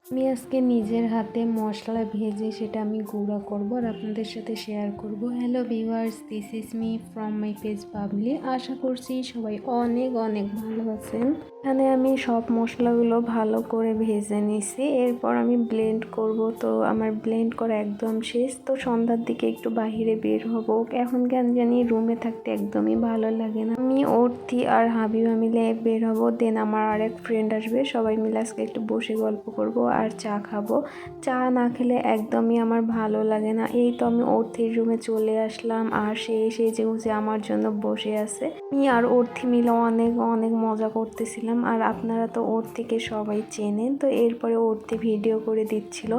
আমি আজকে নিজের হাতে মশলা ভেজে সেটা আমি গুঁড়া করব আর আপনাদের সাথে শেয়ার করব। Hello viewers, this is me from my page Babli. আশা করছি সবাই অনেক অনেক ভালো আছেন। এখানে আমি সব মশলাগুলো ভালো করে ভেজে নিছি, এরপর আমি ব্লেন্ড করব। তো আমার ব্লেন্ড করা একদম শেষ। তো সন্ধ্যার দিকে একটু বাহিরে বের হব। এখন কেন জানি রুমে থাকতে একদমই ভালো লাগে না। আমি অর্থি আর হাবিবা মিলে বের হব, দেন আমার আরেক ফ্রেন্ড আসবে, সবাই মিলে আজকে একটু বসে গল্প করব আর চা খাবো। চা না খেলে একদমই আমার ভালো লাগে না। এই তো আমি অর্থির রুমে চলে আসলাম আর সে সেজে গুজে আমার জন্য বসে আছে। আমি আর অর্থি মিলে অনেক অনেক মজা করতেছিলাম। আর আপনারা তো অর্থিকে সবাই চেনেন। তো এরপরে অর্থি ভিডিও করে দিচ্ছিল।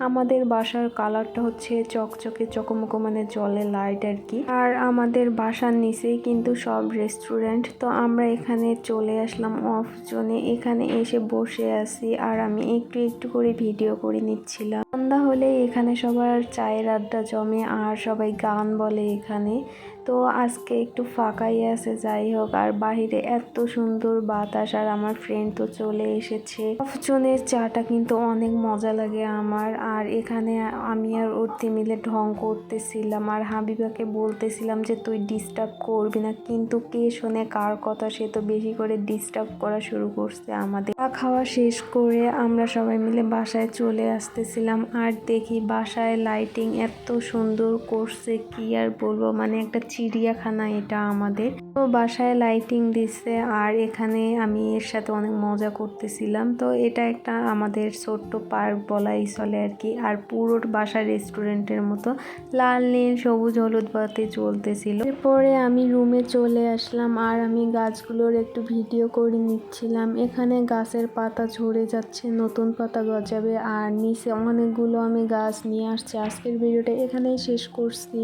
আমাদের বাসার কালারটা হচ্ছে চকচকে চকমকো, মানে জলে লাইট আর কি। আর আমাদের বাসার নিচেই কিন্তু সব রেস্টুরেন্ট। তো আমরা এখানে চলে আসলাম অফ জোনে, এখানে এসে বসে আছি আর আমি একটু একটু করে ভিডিও করে নিচ্ছিলাম। সন্ধ্যা হলে এখানে সবার চায়ের আড্ডা জমে আর সবাই গান বলে এখানে। তো আজকে একটু ফাঁকাই আছে, যাই হোক। আর বাহিরে এত সুন্দর বাতাস আর আমার ফ্রেন্ড তো চলে এসেছে। অফজনের চাটা কিন্তু অনেক মজা লাগে আমার। আর এখানে আমি আর অর্থি মিলে ঢং করতেছিলাম আর হাবিবাকে বলতেছিলাম যে তুই ডিস্টার্ব করবি না, কিন্তু কে শোনে কার কথা, সে তো বেশি করে ডিস্টার্ব করা শুরু করছে আমাদের। খাওয়া শেষ করে আমরা সবাই মিলে বাসায় চলে আসতেছিলাম আর দেখি বাসায় লাইটিং এত সুন্দর করছে, কি আর বলবো, মানে একটা চিড়িয়াখানা এটা আমাদের। তো বাসায় লাইটিং দিচ্ছে আর এখানে আমি এর সাথে অনেক মজা করতেছিলাম। তো এটা একটা আমাদের ছোট্ট পার্ক বলাই চলে আর কি। আর পুরো বাসা রেস্টুরেন্টের মতো লাল নীল সবুজ হলুদ বাতি চলতেছিল। এরপরে আমি রুমে চলে আসলাম আর আমি গাছগুলোর একটু ভিডিও করে নিচ্ছিলাম। এখানে গাছের পাতা ঝরে যাচ্ছে, নতুন পাতা গজাবে আর নিচে অনেকগুলো আমি গাছ নিয়ে আসছি। আজকের ভিডিওটা এখানেই শেষ করছি।